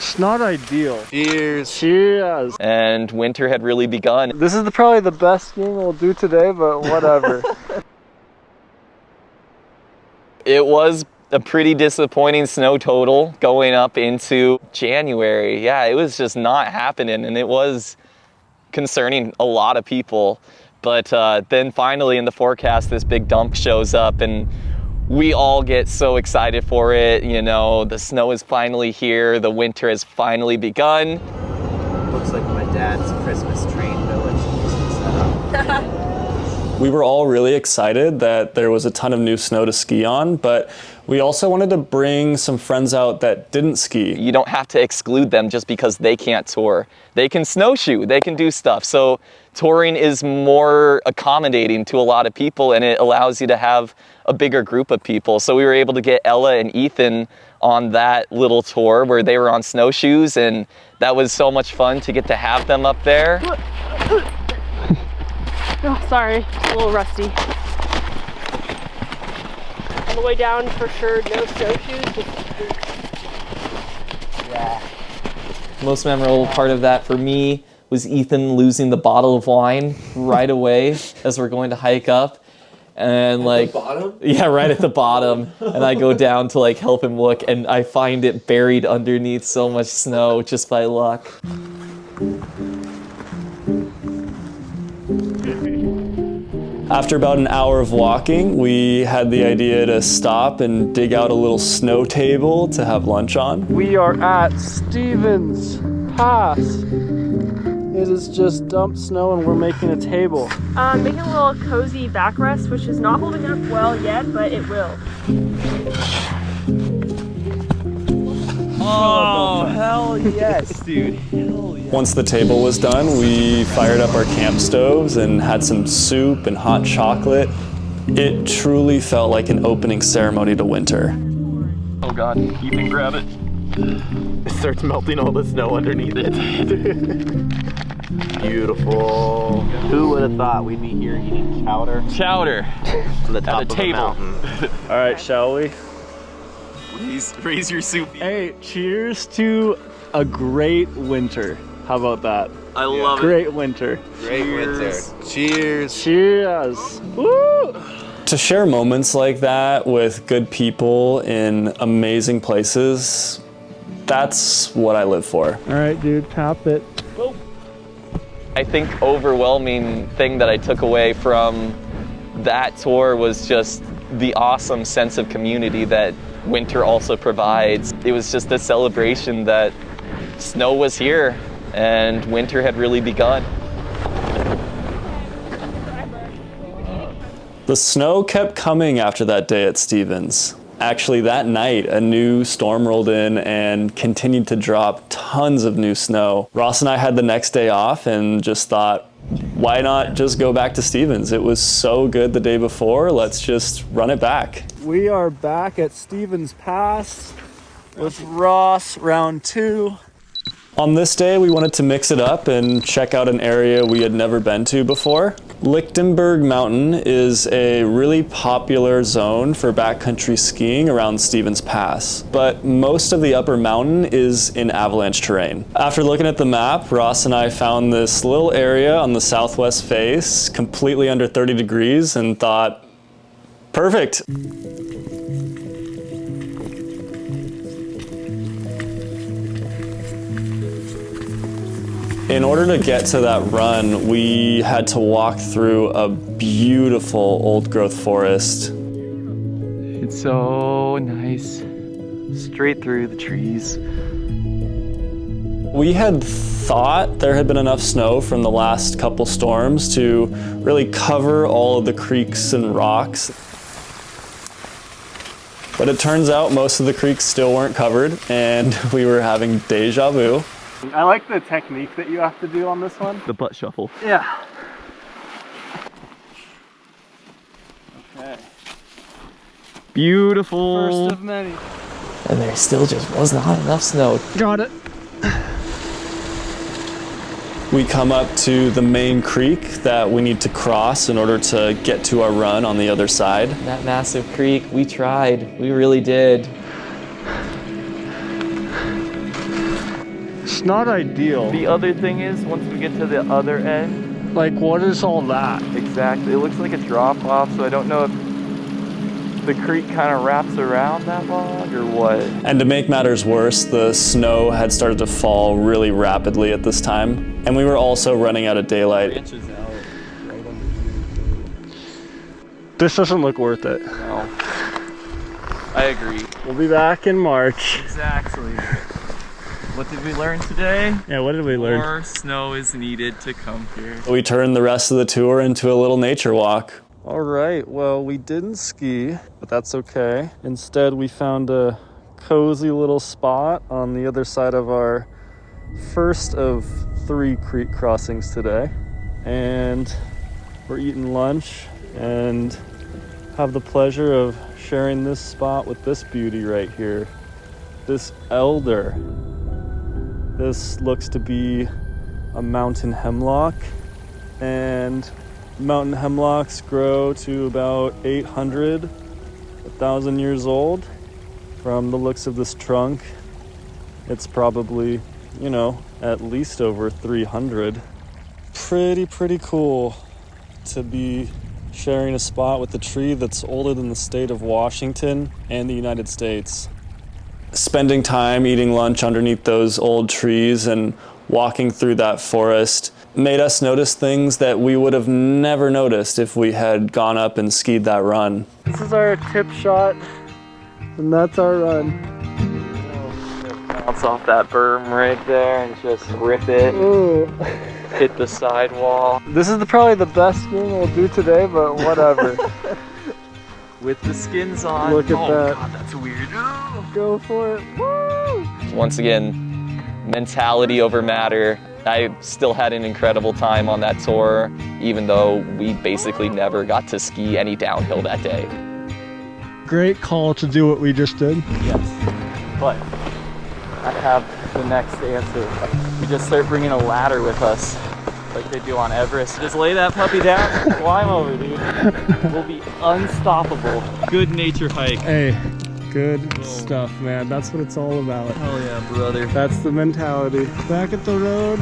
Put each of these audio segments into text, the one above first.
It's not ideal. Cheers. Cheers. And winter had really begun. This is probably the best skiing we'll do today, but whatever. It was a pretty disappointing snow total going up into January. Yeah, it was just not happening, and it was concerning a lot of people. But then finally in the forecast, this big dump shows up, and we all get so excited for it. You know, the snow is finally here. The winter has finally begun. Looks like my dad's Christmas train village set up. We were all really excited that there was a ton of new snow to ski on, but we also wanted to bring some friends out that didn't ski. You don't have to exclude them just because they can't tour. They can snowshoe, they can do stuff. So touring is more accommodating to a lot of people, and it allows you to have a bigger group of people. So we were able to get Ella and Ethan on that little tour where they were on snowshoes, and that was so much fun to get to have them up there. Oh, sorry, a little rusty. On the way down, for sure, no snowshoes, just boots. Yeah. Most memorable part of that for me was Ethan losing the bottle of wine right away as we're going to hike up. And like, At the bottom? Yeah, right at the bottom. And I go down to like help him look, and I find it buried underneath so much snow just by luck. After about an hour of walking, we had the idea to stop and dig out a little snow table to have lunch on. We are at Stevens Pass. It is just dumped snow and we're making a table. Making a little cozy backrest, which is not holding up well yet, but it will. Oh, hell yes, dude. Hell yes. Once the table was done, we fired up our camp stoves and had some soup and hot chocolate. It truly felt like an opening ceremony to winter. Oh God, Ethan, grab it. It starts melting all the snow underneath it. Beautiful. Who would have thought we'd be here eating chowder? Chowder On the top at a of table. a mountain. All right, shall we? Raise your soup. Hey, cheers to a great winter. How about that? I love it. Great winter. Great winter. Cheers. Cheers. Woo! To share moments like that with good people in amazing places, that's what I live for. All right, dude, tap it. I think overwhelming thing that I took away from that tour was just the awesome sense of community that winter also provides. It was just a celebration that snow was here and winter had really begun. The snow kept coming after that day at Stevens. Actually, that night, a new storm rolled in and continued to drop tons of new snow. Ross and I had the next day off and just thought, why not just go back to Stevens? It was so good the day before, let's just run it back. We are back at Stevens Pass with Ross, round 2. On this day, we wanted to mix it up and check out an area we had never been to before. Lichtenberg Mountain is a really popular zone for backcountry skiing around Stevens Pass, but most of the upper mountain is in avalanche terrain. After looking at the map, Ross and I found this little area on the southwest face, completely under 30 degrees, and thought, perfect. In order to get to that run, we had to walk through a beautiful old growth forest. It's so nice. Straight through the trees. We had thought there had been enough snow from the last couple storms to really cover all of the creeks and rocks. But it turns out most of the creeks still weren't covered, and we were having deja vu. I like the technique that you have to do on this one. The butt shuffle. Yeah. Okay. Beautiful. First of many. And there still just was not enough snow. Got it. We come up to the main creek that we need to cross in order to get to our run on the other side. That massive creek, we tried. We really did. not ideal. The other thing is, once we get to the other end, Like, what is all that? exactly, it looks like a drop off, so I don't know if the creek kind of wraps around that log or what. And to make matters worse, the snow had started to fall really rapidly at this time, and we were also running out of daylight. This doesn't look worth it. No. I agree. We'll be back in March. Exactly. What did we learn today? Yeah, what did we learn? More snow is needed to come here. We turned the rest of the tour into a little nature walk. All right, well, we didn't ski, but that's okay. Instead, we found a cozy little spot on the other side of our first of 3 creek crossings today. And we're eating lunch and have the pleasure of sharing this spot with this beauty right here, this elder. This looks to be a mountain hemlock, and mountain hemlocks grow to about 800, 1,000 years old. From the looks of this trunk, it's probably, you know, at least over 300. Pretty cool to be sharing a spot with a tree that's older than the state of Washington and the United States. Spending time eating lunch underneath those old trees and walking through that forest made us notice things that we would have never noticed if we had gone up and skied that run. This is our tip shot, and that's our run. Bounce off that berm right there and just rip it. Ooh. Hit the sidewall. This is probably the best thing we'll do today, but whatever. With the skins on. Look at oh, that. God, that's weird. Go for it. Woo! Once again, mentality over matter. I still had an incredible time on that tour, even though we basically never got to ski any downhill that day. Great call to do what we just did. Yes, but I have the next answer. We just start bringing a ladder with us, like they do on Everest. Just lay that puppy down and climb over, dude. We'll be unstoppable. Good nature hike. Hey, good stuff, man. That's what it's all about. Hell yeah, brother. That's the mentality. Back at the road.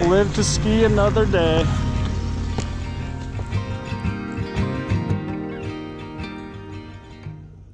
Live to ski another day.